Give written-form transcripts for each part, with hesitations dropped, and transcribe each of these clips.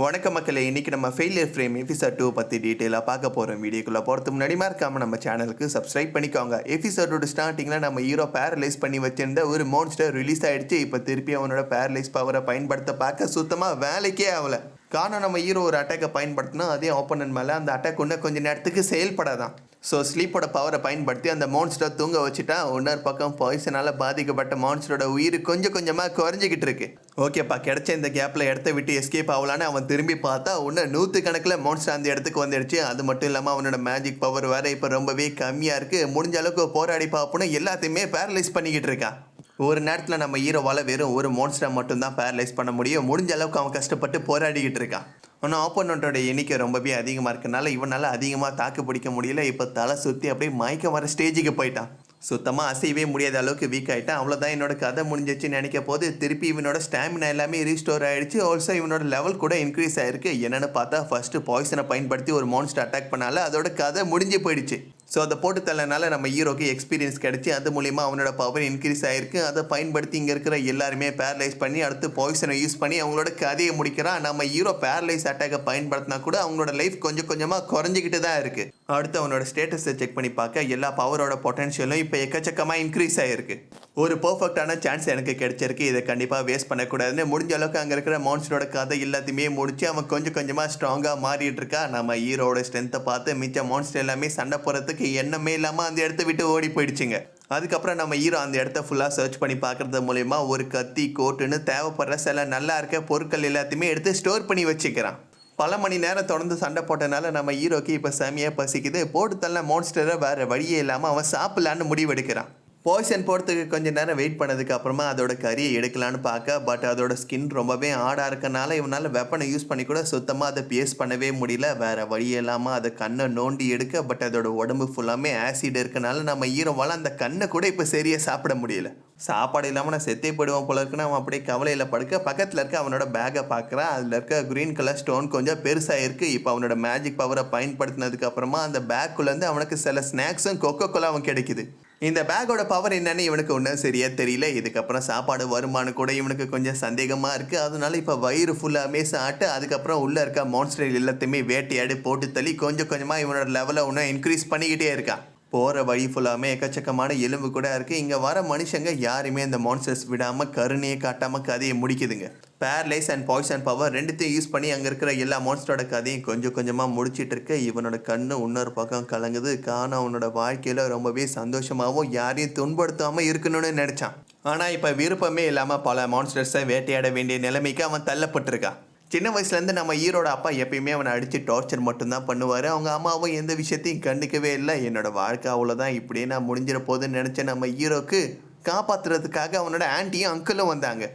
வணக்க மக்களே, இன்னைக்கு நம்ம ஃபெயிலியர் ஃப்ரேம் எபிசோட் 2 பற்றி டீட்டெயிலாக பார்க்க போகிறோம். வீடியோக்குள்ளே போகிறதுக்கு முன்னாடி மறக்காம நம்ம சேனலுக்கு சப்ஸ்கிரைப் பண்ணிக்கோங்க. எபிசோடோட ஸ்டார்டிங்கில் நம்ம ஹீரோ பேரலைஸ் பண்ணி வச்சிருந்த ஒரு மான்ஸ்டர் ரிலீஸ் ஆகிடுச்சு. இப்போ திருப்பி அவனோட பேரலைஸ் பவரை பயன்படுத்த பார்க்க சுத்தமாக வேலைக்கே ஆகலை. காரணம், நம்ம ஹீரோ ஒரு அட்டாக்கை பயன்படுத்தினா அதே ஓப்பனன் மேலே அந்த அட்டாக் ஒன்று கொஞ்சம் நேரத்துக்கு செயல்படாதான். ஸோ ஸ்லீப்போட பவரை பயன்படுத்தி அந்த மான்ஸ்டரை தூங்க வச்சுட்டா இன்னொரு பக்கம் பாய்சனால் பாதிக்கப்பட்ட மான்ஸ்டரோட உயிர் கொஞ்சம் கொஞ்சமாக குறைஞ்சிக்கிட்டு இருக்கு. ஓகேப்பா, கிடைச்ச இந்த கேப்பில் இடத்த விட்டு எஸ்கேப் ஆகலான்னு அவன் திரும்பி பார்த்தா இன்னும் 100 கணக்கில் மான்ஸ்டர் அந்த இடத்துக்கு வந்துடுச்சு. அது மட்டும் இல்லாமல் அவனோட மேஜிக் பவர் வேறு இப்போ ரொம்பவே கம்மியாக இருக்குது. முடிஞ்ச அளவுக்கு போராடி பார்ப்போன்னு எல்லாத்தையுமே பேரலைஸ் பண்ணிக்கிட்டு இருக்கான். ஒரு நேரத்தில் நம்ம ஹீரோவால் வெறும் ஒரு மான்ஸ்டரை மட்டும்தான் பேரலைஸ் பண்ண முடியும். முடிஞ்ச அளவுக்கு அவன் கஷ்டப்பட்டு போராடிக்கிட்டு இருக்கான். ஆனால் ஆப்போனண்ட்டோட எண்ணிக்கை ரொம்பவே அதிகமாக இருக்கனால இவனால் அதிகமாக தாக்கு பிடிக்க முடியல. இப்போ தலை சுற்றி அப்படியே மயக்க வர ஸ்டேஜுக்கு போயிட்டான். சுத்தமாக அசையவே முடியாத அளவுக்கு வீக் ஆகிட்டான். அவ்வளோதான், என்னோட கதை முடிஞ்சிச்சுன்னு நினைக்க போது திருப்பி இவனோட ஸ்டாமினா எல்லாமே ரீஸ்டோர் ஆகிடுச்சு. ஆல்சோ இவனோட லெவல் கூட இன்க்ரீஸ் ஆகிருக்கு. என்னென்னு பார்த்தா ஃபஸ்ட்டு பாய்சனை பயன்படுத்தி ஒரு மான்ஸ்டர் அட்டாக் பண்ணால அதோட கதை முடிஞ்சு போயிடுச்சு. ஸோ அதை போட்டு தள்ளனால நம்ம ஹீரோக்கு எக்ஸ்பீரியன்ஸ் கிடச்சி அது மூலிமா அவனோட பவர் இன்க்ரீஸ் ஆகிருக்கு. அதை பயன்படுத்தி இங்கே இருக்கிற எல்லாருமே பேரலைஸ் பண்ணி அடுத்து பாய்சனை யூஸ் பண்ணி அவங்களோட கதையை முடிக்கிறான். நம்ம ஹீரோ பேரலைஸ் அட்டாக்கை பயன்படுத்தினா கூட அவங்களோட லைஃப் கொஞ்சம் கொஞ்சமாக குறைஞ்சிக்கிட்டு தான் இருக்குது. அடுத்து அவனோட ஸ்டேட்டஸை செக் பண்ணி பார்க்க எல்லா பவரோட பொட்டன்ஷியலும் இப்போ எக்கச்சக்கமாக இன்க்ரீஸ் ஆகிருக்கு. ஒரு பர்ஃபெக்டான சான்ஸ் எனக்கு கிடைச்சிருக்கு. இதை கண்டிப்பாக வேஸ்ட் பண்ணக்கூடாதுன்னு முடிஞ்ச அளவுக்கு அங்கே இருக்கிற மான்ஸ்டரோட கதை எல்லாத்தையுமே முடிச்சு அவன் கொஞ்சம் கொஞ்சமாக ஸ்ட்ராங்காக மாறிட்டு இருக்கா. நம்ம ஹீரோட ஸ்ட்ரென்த்தை பார்த்து மிச்ச மான்ஸ்டர் எல்லாமே சண்டை போகிறதுக்கு எண்ணமே இல்லாமல் அந்த இடத்த விட்டு ஓடி போயிடுச்சுங்க. அதுக்கப்புறம் நம்ம ஹீரோ அந்த இடத்த ஃபுல்லாக சர்ச் பண்ணி பார்க்குறது மூலயமா ஒரு கத்தி கோட்டுன்னு தேவைப்படுற சில நல்லா இருக்க பொருட்கள் எல்லாத்தையுமே எடுத்து ஸ்டோர் பண்ணி வச்சுக்கிறான். பல மணி நேரம் தொடர்ந்து சண்டை போட்டனால நம்ம ஹீரோக்கு இப்போ செமையாக பசிக்குது. போட்டு தள்ள மான்ஸ்டரை வேறு வழியே இல்லாமல் அவன் சாப்பிட்லான்னு முடிவெடுக்கிறான். பாய்சன் போகிறதுக்கு கொஞ்சம் நேரம் வெயிட் பண்ணதுக்கு அப்புறமா அதோட கறியை எடுக்கலான்னு பார்க்க, பட் அதோட ஸ்கின் ரொம்பவே ஆடாக இருக்கனால இவனால் வெப்பனை யூஸ் பண்ணி கூட சுத்தமாக அதை பேஸ் பண்ணவே முடியல. வேறு வழியே இல்லாமல் அதை கண்ணை நோண்டி எடுக்க, பட் அதோட உடம்பு ஃபுல்லாமே ஆசிட் இருக்கனால நம்ம ஹீரோவால் அந்த கண்ணை கூட இப்போ சரியாக சாப்பிட முடியல. சாப்பாடு இல்லாமல் நான் செத்தே போயிடுவோம் போல இருக்குன்னு அவன் அப்படியே கவலையில் படுக்க பக்கத்தில் இருக்க அவனோட பேக்கை பார்க்குறான். அதில் இருக்க க்ரீன் கலர் ஸ்டோன் கொஞ்சம் பெருசாக இருக்குது. இப்போ அவனோட மேஜிக் பவரை பயன்படுத்தினதுக்கு அப்புறமா அந்த பேக்குள்ளேருந்து அவனுக்கு சில ஸ்நாக்ஸும் கொக்கோ கோலாவும் கிடைக்குது. இந்த பேக்கோட பவர் என்னன்னு இவனுக்கு ஒன்றும் சரியாக தெரியல. இதுக்கப்புறம் சாப்பாடு வருமானு கூட இவனுக்கு கொஞ்சம் சந்தேகமாக இருக்குது. அதனால இப்போ வயிறு ஃபுல்லாமே சாப்பிட்டு அதுக்கப்புறம் உள்ளே இருக்க மான்ஸ்டர் எல்லாத்தையுமே வேட்டையாடி போட்டு தள்ளி கொஞ்சம் கொஞ்சமாக இவனோட லெவலை ஒன்றும் இன்க்ரீஸ் பண்ணிக்கிட்டே இருக்கான். போகிற வழி ஃபுல்லாமே எக்கச்சக்கமான எலும்பு கூட இருக்குது. இங்கே வர மனுஷங்க யாருமே இந்த மான்ஸ்டர்ஸ் விடாமல் கருணையை காட்டாமல் கதையை முடிக்குதுங்க. பேரலைஸ் அண்ட் பாய்சன் பவர் ரெண்டுத்தையும் யூஸ் பண்ணி அங்கே இருக்கிற எல்லா மான்ஸ்டரோட கதையும் கொஞ்சம் கொஞ்சமாக முடிச்சிட்டு இருக்க. இவனோட கண்ணு இன்னொரு பக்கம் கலங்குது. காரணம் அவனோட வாழ்க்கையில் ரொம்பவே சந்தோஷமாகவும் யாரையும் துன்படுத்தாமல் இருக்கணும்னு நினச்சான். ஆனால் இப்போ விருப்பமே இல்லாமல் பல மான்ஸ்டர்ஸை வேட்டையாட வேண்டிய நிலைமைக்கு அவன் தள்ளப்பட்டிருக்கான். சின்ன வயசுலேருந்து நம்ம ஹீரோட அப்பா எப்பயுமே அவனை அடித்து டார்ச்சர் மட்டும்தான் பண்ணுவார். அவங்க அம்மாவும் எந்த விஷயத்தையும் கண்டுக்கவே இல்லை. என்னோட வாழ்க்கை அவ்வளோதான், இப்படியே நான் முடிஞ்சிட போதுன்னு நினச்ச நம்ம ஹீரோக்கு காப்பாற்றுறதுக்காக அவனோட ஆன்ட்டியும் அங்கிளும் வந்தாங்க.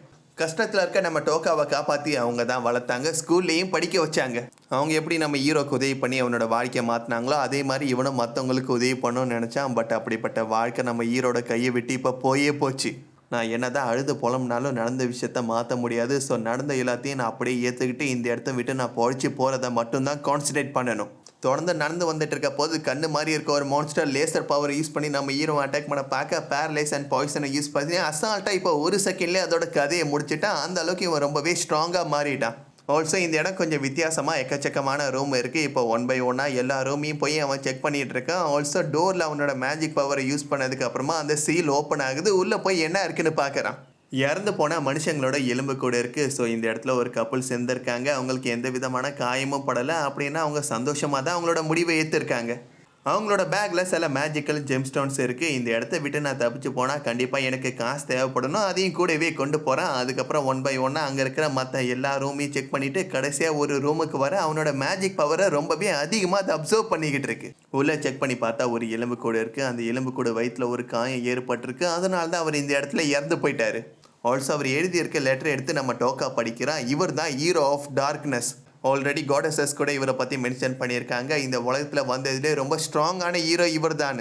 கஷ்டத்தில் இருக்க நம்ம டோக்காவை காப்பாற்றி அவங்க தான் வளர்த்தாங்க. ஸ்கூல்லேயும் படிக்க வச்சாங்க. அவங்க எப்படி நம்ம ஹீரோக்கு உதவி பண்ணி அவனோட வாழ்க்கையை மாற்றினாங்களோ அதே மாதிரி இவனும் மற்றவங்களுக்கு உதவி பண்ணணும்னு நினச்சான். பட் அப்படிப்பட்ட வாழ்க்கை நம்ம ஹீரோட கையை விட்டு இப்போ போயே போச்சு. நான் என்ன தான் அழுது புலம்னாலும் நடந்த விஷயத்த மாற்ற முடியாது. ஸோ நடந்த எல்லாத்தையும் நான் அப்படியே ஏற்றுக்கிட்டு இந்த இடத்த விட்டு நான் பொழைச்சி போகிறத மட்டும்தான் கான்சன்ட்ரேட் பண்ணணும். தொடர்ந்து நடந்து வந்துட்டு இருக்க போது கண்ணு மாதிரி இருக்க ஒரு மான்ஸ்டர் லேசர் பவர் யூஸ் பண்ணி நம்ம ஹீரோ அட்டாக் பண்ண பார்க்க பேரலைஸ் அண்ட் பாய்சனை யூஸ் பண்ணி அசால்ட்டாக இப்போ ஒரு செகண்ட்லேயே அதோட கதையை முடிச்சுட்டான். அந்த அளவுக்கு இவன் ரொம்பவே ஸ்ட்ராங்காக மாறிட்டான். ஆல்சோ இந்த இடம் கொஞ்சம் வித்தியாசமாக எக்கச்சக்கமான ரூம் இருக்குது. இப்போ 1 by 1 எல்லா ரூமையும் போய் அவன் செக் பண்ணிகிட்டு இருக்கான். ஆல்சோ டோரில் அவனோட மேஜிக் பவரை யூஸ் பண்ணதுக்கு அப்புறமா அந்த சீல் ஓப்பன் ஆகுது. உள்ளே போய் என்ன இருக்குன்னு பார்க்குறான். இறந்து போனால் மனுஷங்களோட எலும்பு கூட இருக்குது. ஸோ இந்த இடத்துல ஒரு கப்புள் சேர்ந்துருக்காங்க. அவங்களுக்கு எந்த விதமான காயமும் படலை. அப்படின்னா அவங்க சந்தோஷமாக தான் அவங்களோட முடிவை ஏற்றிருக்காங்க. அவங்களோட பேக்கில் சில மேஜிக்கல் ஜெம்ஸ்டோன்ஸ் இருக்குது. இந்த இடத்த விட்டு நான் தப்பிச்சு போனால் கண்டிப்பாக எனக்கு காசு தேவைப்படணும். அதையும் கூடவே கொண்டு போகிறேன். அதுக்கப்புறம் 1 by 1 அங்கே இருக்கிற மற்ற எல்லா ரூமையும் செக் பண்ணிவிட்டு கடைசியாக ஒரு ரூமுக்கு வர அவனோட மேஜிக் பவரை ரொம்பவே அதிகமாக அதை அப்சர்வ் பண்ணிக்கிட்டு இருக்கு. உள்ளே செக் பண்ணி பார்த்தா ஒரு எலும்பு கூட இருக்குது. அந்த எலும்பு கூட வயிற்றில் ஒரு காயம் ஏற்பட்டிருக்கு. அதனால தான் அவர் இந்த இடத்துல இறந்து போயிட்டார். ஆல்சோ அவர் எழுதியிருக்க லெட்டர் எடுத்து நம்ம டோக்கா படிக்கிறான். இவர் தான் ஹீரோ ஆஃப் டார்க்னஸ். ஆல்ரெடி காடஸஸ் கூட இவரை பற்றி மென்ஷன் பண்ணியிருக்காங்க. இந்த உலகத்தில் வந்ததுலேயே ரொம்ப ஸ்ட்ராங்கான ஹீரோ இவர் தான்.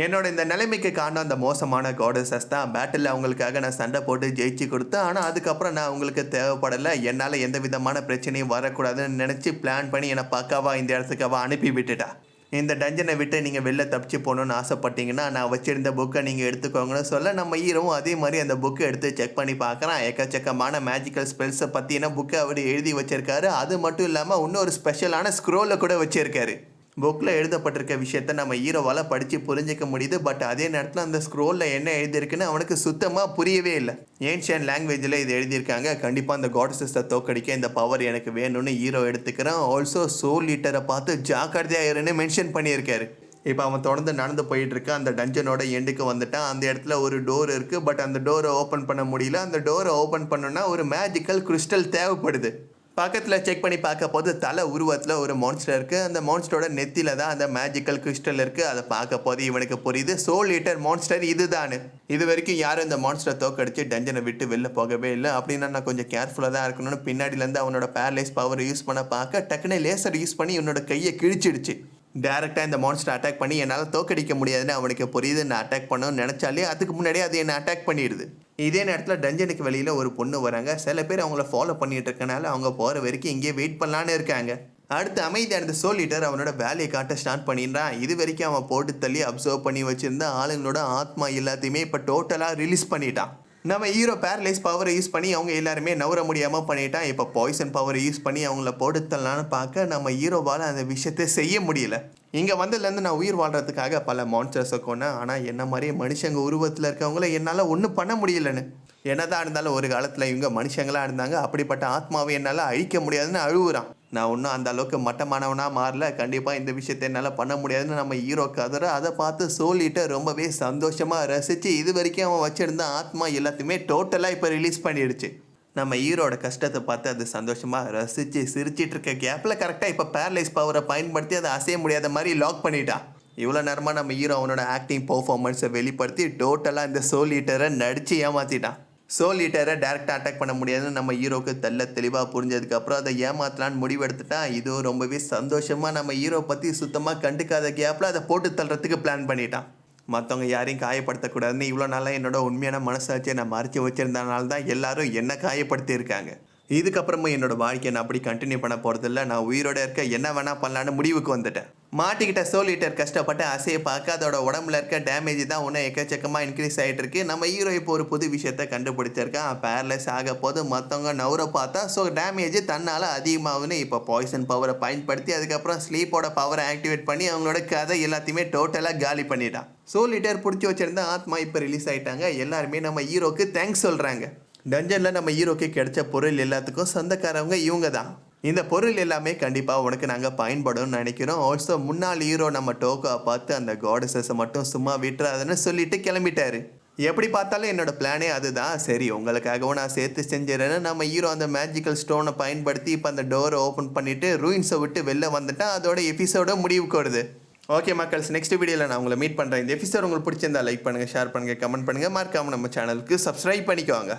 என்னோட இந்த நிலைமைக்கு காரணம் அந்த மோசமான காடஸஸ் தான். பேட்டில் அவங்களுக்காக நான் சண்டை போட்டு ஜெயிச்சு கொடுத்தேன். ஆனால் அதுக்கப்புறம் நான் அவங்களுக்கு தேவைப்படலை. என்னால் எந்த விதமான பிரச்சனையும் வரக்கூடாதுன்னு நினச்சி பிளான் பண்ணி என்னை பக்காவாக இந்த இடத்துக்கு அவள் அனுப்பி விட்டுட்டா. இந்த டஞ்சனை விட்டு நீங்கள் வெளில தப்பிச்சு போகணுன்னு ஆசைப்பட்டீங்கன்னா நான் வச்சிருந்த புக்கை நீங்கள் எடுத்துக்கோங்கன்னு சொல்ல நம்ம ஹீரோவும் அதே மாதிரி அந்த புக்கை எடுத்து செக் பண்ணி பார்க்குறான். எக்கச்சக்கமான மேஜிக்கல் ஸ்பெல்ஸை பற்றின புக்கை அவர் எழுதி வச்சிருக்காரு. அது மட்டும் இல்லாமல் இன்னொரு ஸ்பெஷலான ஸ்க்ரோலை கூட வச்சிருக்காரு. புக்கில் எழுதப்பட்டிருக்க விஷயத்த நம்ம ஹீரோவால் படித்து புரிஞ்சிக்க முடியுது. பட் அதே நேரத்தில் அந்த ஸ்க்ரோலில் என்ன எழுதியிருக்குன்னு அவனுக்கு சுத்தமாக புரியவே இல்லை. ஏன்ஷியன் லாங்குவேஜில் இது எழுதியிருக்காங்க. கண்டிப்பாக அந்த காடஸஸை தோக்கடிக்க இந்த பவர் எனக்கு வேணும்னு ஹீரோ எடுத்துக்கிறான். ஆல்சோ சோல் ஈட்டரை பார்த்து ஜாக்கிரதையாக இருன்னு மென்ஷன் பண்ணியிருக்காரு. இப்போ அவன் தொடர்ந்து நடந்து போயிட்டுருக்கான். அந்த டஞ்சனோட எண்டுக்கு வந்துட்டான். அந்த இடத்துல ஒரு டோர் இருக்குது. பட் அந்த டோரை ஓப்பன் பண்ண முடியல. அந்த டோரை ஓப்பன் பண்ணோன்னா ஒரு மேஜிக்கல் கிறிஸ்டல் தேவைப்படுது. பக்கத்தில் செக் பண்ணி பார்க்க போது தலை உருவத்தில் ஒரு மான்ஸ்டர் இருக்குது. அந்த மான்ஸ்டரோட நெத்தியில் தான் அந்த மேஜிக்கல் கிறிஸ்டல் இருக்குது. அதை பார்க்க போது இவனுக்கு புரியுது, சோல் ஈட்டர் மான்ஸ்டர் இதுதானு. இது வரைக்கும் யாரும் இந்த மான்ஸ்டரை தோக்கடிச்சு டஞ்சனை விட்டு வெளில போகவே இல்லை. அப்படின்னா நான் கொஞ்சம் கேர்ஃபுல்லாக தான் இருக்கணும்னு பின்னாடியிலேருந்து அவனோட பேரலைஸ் பவர் யூஸ் பண்ண பார்க்க டக்குன்னு லேசர் யூஸ் பண்ணி இவனோட கையை கிழிச்சிடுச்சு. டேரெக்டாக இந்த மான்ஸ்டர் அட்டாக் பண்ணி என்னால் தோக்கடிக்க முடியாதுன்னு அவனுக்கு புரியுது. நான் அட்டாக் பண்ணணும்னு நினச்சாலே அதுக்கு முன்னாடியே அது என்னை அட்டாக் பண்ணிடுது. இதே நேரத்தில் டஞ்சனுக்கு வெளியில் ஒரு பொண்ணு வராங்க. சில பேர் அவங்கள ஃபாலோ பண்ணிட்டு இருக்கனால அவங்க போகிற வரைக்கும் இங்கேயே வெயிட் பண்ணலான்னு இருக்காங்க. அடுத்து அமைதியானது சோல் ஈட்டர் அவனோட வேலையை காட்ட ஸ்டார்ட் பண்ணிடுறான். இது வரைக்கும் அவன் போட்டு தள்ளி அப்சர்வ் பண்ணி வச்சுருந்த ஆளுங்களோட ஆத்மா எல்லாத்தையுமே இப்போ டோட்டலாக ரிலீஸ் பண்ணிட்டான். நம்ம ஹீரோ பேரலைஸ் பவரை யூஸ் பண்ணி அவங்க எல்லாருமே நவர முடியாமல் பண்ணிட்டான். இப்போ பாய்சன் பவரை யூஸ் பண்ணி அவங்கள போட்டுத்தலான்னு பார்க்க நம்ம ஹீரோவால் அந்த விஷயத்தை செய்ய முடியல. இங்கே வந்ததுலேருந்து நான் உயிர் வாழ்கிறதுக்காக பல மான்ஸ்டர்ஸை கொண்டேன். ஆனால் என்ன மாதிரியே மனுஷங்க உருவத்தில் இருக்கவங்கள என்னால் ஒன்றும் பண்ண முடியலன்னு. என்னதான் இருந்தாலும் ஒரு காலத்தில் இவங்க மனுஷங்களாக இருந்தாங்க. அப்படிப்பட்ட ஆத்மாவை என்னால் அழிக்க முடியாதுன்னு அழுகுறான். நான் ஒன்றும் அந்த அளவுக்கு மட்டமானவனாக மாறல. கண்டிப்பாக இந்த விஷயத்தை என்னால் பண்ண முடியாதுன்னு நம்ம ஹீரோ கதற. அதை பார்த்து சோலிட்ட ரொம்பவே சந்தோஷமாக ரசித்து இது வரைக்கும் அவன் வச்சுருந்த ஆத்மா எல்லாத்தையுமே டோட்டலாக இப்போ ரிலீஸ் பண்ணிடுச்சு. நம்ம ஹீரோட கஷ்டத்தை பார்த்து அது சந்தோஷமாக ரசித்து சிரிச்சிட்டு இருக்க கேப்பில் கரெக்டாக இப்போ பேரலைஸ் பவரை பயன்படுத்தி அதை அசைய முடியாத மாதிரி லாக் பண்ணிட்டான். இவ்வளோ நேரமாக நம்ம ஹீரோ அவனோட ஆக்டிங் பர்ஃபார்மன்ஸை வெளிப்படுத்தி டோட்டலாக இந்த சோல் ஈட்டரை நடித்து ஏமாற்றிட்டான். சோல் ஈட்டரை டேரெக்டாக அட்டாக் பண்ண முடியாதுன்னு நம்ம ஹீரோக்கு தெளிவாக புரிஞ்சதுக்கப்புறம் அதை ஏமாற்றலான்னு முடிவெடுத்துட்டான். இதுவும் ரொம்பவே சந்தோஷமாக நம்ம ஹீரோ பற்றி சுத்தமாக கண்டுக்காத கேப்பில் அதை போட்டு தள்ளுறதுக்கு பிளான் பண்ணிட்டான். மற்றவங்க யாரையும் காயப்படுத்தக்கூடாதுன்னு இவ்வளோ நாளாக என்னோட உண்மையான மனசாட்சியை நான் மறைச்சி வச்சுருந்தனால தான் எல்லாரும் என்ன காயப்படுத்தியிருக்காங்க. இதுக்கப்புறமும் என்னோட வாழ்க்கையை நான் அப்படி கண்டினியூ பண்ண போகிறதில்ல. நான் உயிரோட இருக்க என்ன வேணால் பண்ணலான்னு முடிவுக்கு வந்துட்டேன். மாட்டிக்கிட்ட சோல் ஈட்டர் கஷ்டப்பட்டு அசையை பார்க்க அதோட உடம்புல இருக்க டேமேஜ் தான் ஒன்றும் எக்கச்சக்கமாக இன்க்ரீஸ் ஆகிட்டு இருக்கு. நம்ம ஹீரோ இப்போ ஒரு புது விஷயத்தை கண்டுபிடிச்சிருக்கான். பேரலைஸ் ஆக போது மற்றவங்க நவர பார்த்தா ஸோ டேமேஜ் தன்னால் அதிகமாகுன்னு இப்போ பாய்சன் பவரை பயன்படுத்தி அதுக்கப்புறம் ஸ்லீப்போட பவரை ஆக்டிவேட் பண்ணி அவங்களோட கதை எல்லாத்தையுமே டோட்டலாக காலி பண்ணிட்டான். சோல் ஈட்டர் பிடிச்சி வச்சிருந்த ஆத்மா இப்போ ரிலீஸ் ஆகிட்டாங்க. எல்லாருமே நம்ம ஹீரோக்கு தேங்க்ஸ் சொல்கிறாங்க. டஞ்சனில் நம்ம ஹீரோக்கு கிடைச்ச பொருள் எல்லாத்துக்கும் சொந்தக்காரவங்க இவங்க தான். இந்த பொருள் எல்லாமே கண்டிப்பாக உனக்கு நாங்கள் பயன்படும்னு நினைக்கிறோம். ஆல்சோ முன்னாள் ஹீரோ நம்ம டோக்கா பார்த்து அந்த காடஸஸை மட்டும் சும்மா விட்டுறாதுன்னு சொல்லிட்டு கிளம்பிட்டாரு. எப்படி பார்த்தாலும் என்னோட பிளானே அதுதான். சரி உங்களுக்காகவும் நான் சேர்த்து செஞ்சிடறேன்னு நம்ம ஹீரோ அந்த மேஜிக்கல் ஸ்டோனை பயன்படுத்தி இப்போ அந்த டோரை ஓப்பன் பண்ணிவிட்டு ரூயின்ஸை விட்டு வெளில வந்துட்டான். அதோட எபிசோட முடிவுக்கு வருது. ஓகே மக்கள்ஸ், நெக்ஸ்ட் வீடியோவில் நான் உங்களை மீட் பண்ணுறேன். இந்த எபிசோட் உங்களுக்கு பிடிச்சிருந்தா லைக் பண்ணுங்கள், ஷேர் பண்ணுங்கள், கமெண்ட் பண்ணுங்கள். மறக்காமல் நம்ம சேனலுக்கு சப்ஸ்கிரைப் பண்ணிக்கோங்க.